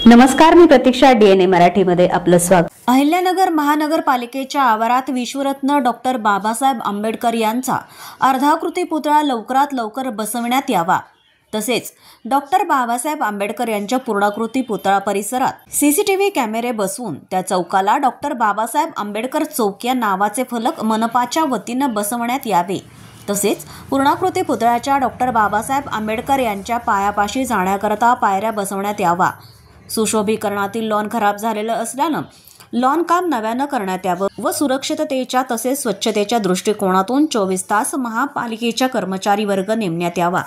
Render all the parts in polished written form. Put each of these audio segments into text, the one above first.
नमस्कार, मी प्रतीक्षा. DNA मराठीमध्ये आपलं स्वागत. अहिल्यानगर महानगरपालिकेच्या आवारात विश्वरत्न डॉक्टर बाबासाहेब आंबेडकर यांचा अर्धाकृती पुतळा लवकरात लवकर बसवण्यात यावा. तसेच डॉक्टर बाबासाहेब आंबेडकर यांच्या पूर्णाकृती पुतळा परिसरात CCTV कॅमेरे बसवून त्या चौकाला डॉक्टर बाबासाहेब आंबेडकर चौक या नावाचे फलक मनपाच्या वतीनं बसवण्यात यावे. तसेच पूर्णाकृती पुतळ्याच्या डॉक्टर बाबासाहेब आंबेडकर यांच्या पायापाशी जाण्याकरता पायऱ्या बसवण्यात यावा. सुशोभीकरणातील लॉन खराब झालेलं असल्यानं लॉन काम नव्यानं करण्यात यावं व सुरक्षिततेच्या तसेच स्वच्छतेच्या दृष्टिकोनातून 24 तास महापालिकेच्या कर्मचारी वर्ग नेमण्यात यावा,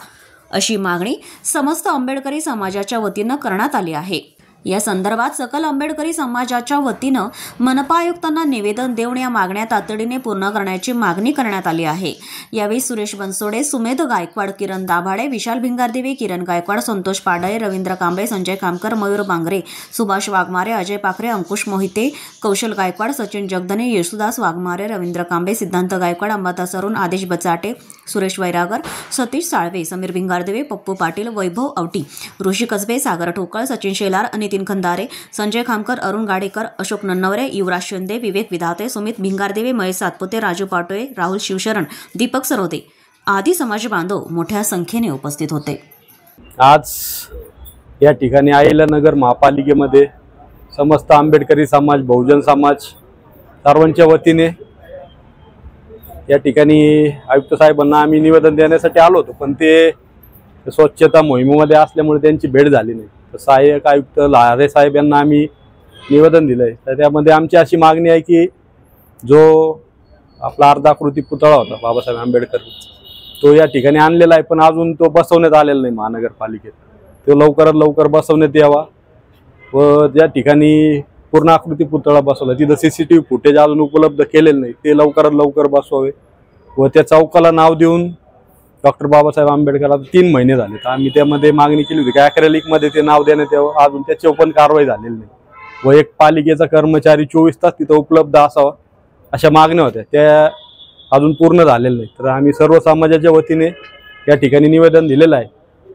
अशी मागणी समस्त आंबेडकरी समाजाच्या वतीनं करण्यात आली आहे. या संदर्भात सकल आंबेडकरी समाजाच्या वतीनं मनपा आयुक्तांना निवेदन देऊन या मागण्या तातडीने पूर्ण करण्याची मागणी करण्यात आली आहे. यावेळी सुरेश बनसोडे, सुमेध गायकवाड, किरण दाभाडे, विशाल भिंगारदेवी, किरण गायकवाड, संतोष पाडळे, रवींद्र कांबळे, संजय कामकर, मयूर बांगरे, सुभाष वाघमारे, अजय पाखरे, अंकुश मोहिते, कौशल गायकवाड, सचिन जगदने, येशुदास वाघमारे, रवींद्र कांबळे, सिद्धांत गायकवाड, अंबादास अरुण, आदेश बचाटे, सुरेश वैरागर, सतीश साळवे, समीर भिंगारदेवे, पप्पू पाटील, वैभव आवटी, ऋषी कसबे, सागर ठोकळ, सचिन शेलार, नितीन खंदारे, संजय खामकर, अरुण गाडेकर, अशोक नन्नवरे, युवराज शिंदे, विवेक विधाते, सुमित भिंगारदेवे, महेश सातपुते, राजू पाटोळे, राहुल शिवशरण, दीपक सरोदे आदी समाज बांधव मोठ्या संख्येने उपस्थित होते. आज या ठिकाणी अहिल्यानगर महापालिकेमध्ये समस्त आंबेडकरी समाज, बहुजन समाज सर्वांच्या वतीने या ठिकाणी आयुक्त साहेबांना आम्ही निवेदन देण्यासाठी आलो होतो, पण ते स्वच्छता मोहिमेमध्ये असल्यामुळे त्यांची भेट झाली नाही. तर सहाय्यक आयुक्त लहारे साहेब यांना आम्ही निवेदन दिलंय. तर त्यामध्ये आमची अशी मागणी आहे की जो आपला अर्धाकृती पुतळा होता बाबासाहेब आंबेडकर, तो या ठिकाणी आणलेला आहे, पण अजून तो बसवण्यात आलेला नाही महानगरपालिकेत. तो लवकरात लवकर बसवण्यात यावा व ज्या ठिकाणी पूर्णाकृती पुतळा बसवला तिथं CCTV फुटेज अजून उपलब्ध केलेलं नाही, ते लवकरात लवकर बसवावे व त्या चौकाला नाव देऊन डॉक्टर बाबासाहेब आंबेडकर 3 महिने झाले. तर आम्ही त्यामध्ये मागणी केली होती की ॲक्रेलिकमध्ये ते नाव देण्यात यावं. अजून त्याच्यावर पण कारवाई झालेली नाही व एक पालिकेचा कर्मचारी 24 तास तिथं उपलब्ध असावा, अशा मागण्या होत्या, त्या अजून पूर्ण झालेल्या नाही. तर आम्ही सर्व समाजाच्या वतीने या ठिकाणी निवेदन दिलेलं आहे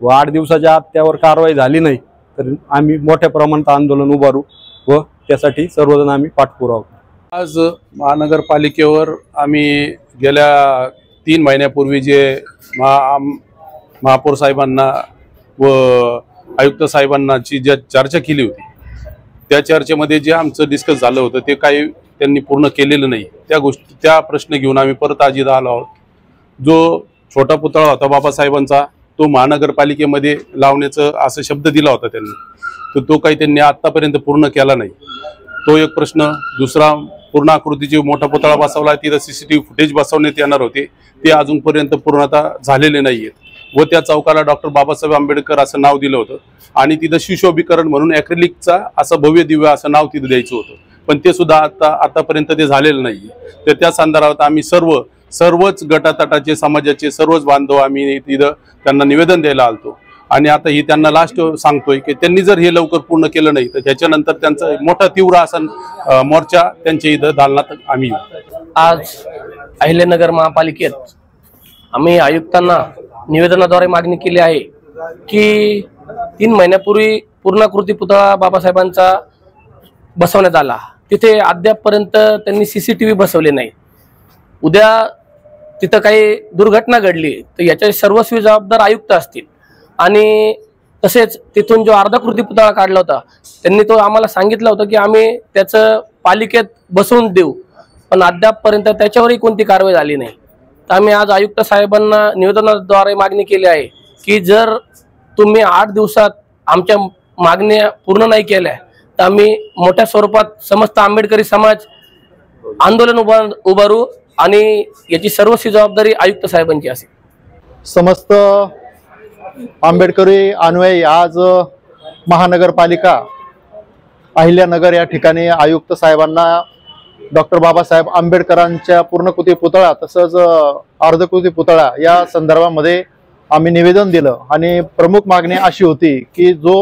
व 8 दिवसाच्या आत त्यावर कारवाई झाली नाही तर आम्ही मोठ्या प्रमाणात आंदोलन उभारू व त्यासाठी सर्वजण आम्ही पाठपुरावा करू. आज महानगरपालिकेवर आम्ही गेल्या 3 महिन्यापूर्वी जे महापौर साहेबांना व आयुक्त साहेबांनाची जी चर्चा केली होती, त्या चर्चेमध्ये जे आमचं डिस्कस झालं होतं ते काही त्यांनी पूर्ण केलेलं नाही. त्या प्रश्न घेऊन आम्ही परत आज इथं आलो आहोत. जो छोटा पुतळा होता बाबासाहेबांचा, तो महानगरपालिकेमध्ये लावण्याचं असं शब्द दिला होता त्यांनी, तर तो काही त्यांनी आत्तापर्यंत पूर्ण केला नाही. तो एक प्रश्न. दुसरा, पूर्णाकृतीची मोठा पुतळा बसवला, तिथं CCTV फुटेज बसवण्यात येणार होते, ते अजूनपर्यंत पूर्णतः झालेले नाही आहेत व त्या चौकाला डॉक्टर बाबासाहेब आंबेडकर असं नाव दिलं होतं आणि तिथं सुशोभीकरण म्हणून ॲक्रेलिकचा असं भव्य दिव्य असं नाव तिथं द्यायचं होतं, पण ते सुद्धा आतापर्यंत ते झालेलं नाही. तर त्या संदर्भात आम्ही सर्वच गटातटाचे, समाजाचे सर्वच बांधव आम्ही तिथं त्यांना निवेदन द्यायला आलतो आणि आता ही त्यांना लास्ट सांगतोय की त्यांनी जर हे लवकर पूर्ण केलं नाही तर त्याच्यानंतर त्यांचा मोठा तीव्र असा मोर्चा त्यांच्या इथं दालनात आम्ही येऊ. आज अहिल्यानगर महापालिकेत आम्ही आयुक्तांना निवेदनाद्वारे मागणी केली आहे की 3 महिन्यापूर्वी पूर्णाकृती पुतळा बाबासाहेबांचा बसवण्यात आला, तिथे अद्यापपर्यंत त्यांनी CCTV बसवले नाही. उद्या तिथं काही दुर्घटना घडली तर याच्या सर्वस्वी जबाबदार आयुक्त असतील. आणि तसेच तिथून जो अर्धाकृती पुतळा काढला होता त्यांनी तो आम्हाला सांगितलं होतं की आम्ही त्याचं पालिकेत बसवून देऊ, पण अद्यापपर्यंत त्याच्यावरही कोणती कारवाई झाली नाही. तर आम्ही आज आयुक्त साहेबांना निवेदनाद्वारे मागणी केली आहे की जर तुम्ही 8 दिवसात आमच्या मागण्या पूर्ण नाही केल्या तर आम्ही मोठ्या स्वरूपात समस्त आंबेडकरी समाज आंदोलन उभारू आणि याची सर्वस्वी जबाबदारी आयुक्त साहेबांची असेल. समस्त आंबेडकरी अन्वयी आज महानगरपालिका अहिल्यानगर या ठिकाणी आयुक्त साहेबांना डॉक्टर बाबासाहेब आंबेडकरांच्या पूर्णाकृती पुतळा तसंच अर्धकृती पुतळा या संदर्भामध्ये आम्ही निवेदन दिलं आणि प्रमुख मागणी अशी होती की जो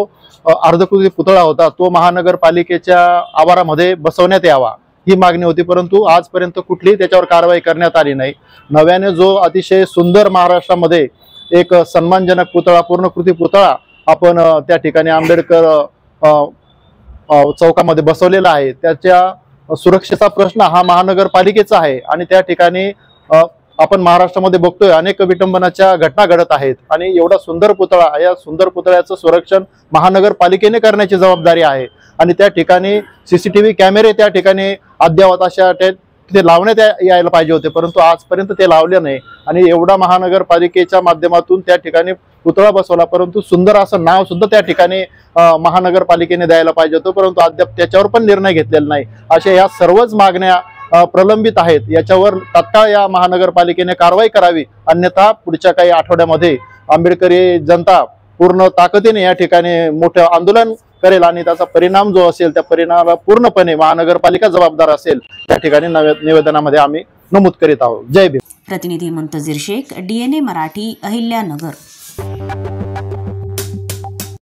अर्धकृती पुतळा होता तो महानगरपालिकेच्या आवारामध्ये बसवण्यात यावा, ही मागणी होती. परंतु आजपर्यंत कुठलीही त्याच्यावर कारवाई करण्यात आली नाही. नव्याने जो अतिशय सुंदर महाराष्ट्रामध्ये एक सन्मानजनक पुतळा, पूर्णकृती पुतळा आपण त्या ठिकाणी आंबेडकर चौकामध्ये बसवलेला आहे त्याच्या सुरक्षेचा प्रश्न हा महानगरपालिकेचा आहे आणि त्या ठिकाणी आपण महाराष्ट्रामध्ये बघतोय अनेक विटंबनाच्या घटना घडत आहेत आणि एवढा सुंदर पुतळा, या सुंदर पुतळ्याचं संरक्षण महानगरपालिकेने करण्याची जबाबदारी आहे आणि त्या ठिकाणी CCTV कॅमेरे त्या ठिकाणी अद्यावत अशा ते लावण्यात यायला पाहिजे होते, परंतु आजपर्यंत ते लावले नाही आणि एवढा महानगरपालिकेच्या माध्यमातून त्या ठिकाणी पुतळा बसवला, परंतु सुंदर असं नाव सुद्धा त्या ठिकाणी महानगरपालिकेने द्यायला पाहिजे होतं, परंतु अद्याप त्याच्यावर पण निर्णय घेतलेला नाही। अशा या सर्वच मागण्या प्रलंबित आहेत, याच्यावर तात्काळ या महानगरपालिकेने कारवाई करावी, अन्यथा पुढच्या काही आठवड्यामध्ये आंबेडकरी जनता पूर्ण ताकदीने या ठिकाणी मोठं आंदोलन करेल आणि त्याचा परिणाम जो असेल त्या परिणामाला पूर्णपणे महानगरपालिका जबाबदार असेल, त्या ठिकाणी निवेदनामध्ये आम्ही नमूद करीत आहोत। जय भीम। प्रतिनिधी मुंतजीर शेख, DNA मराठी, अहिल्यानगर।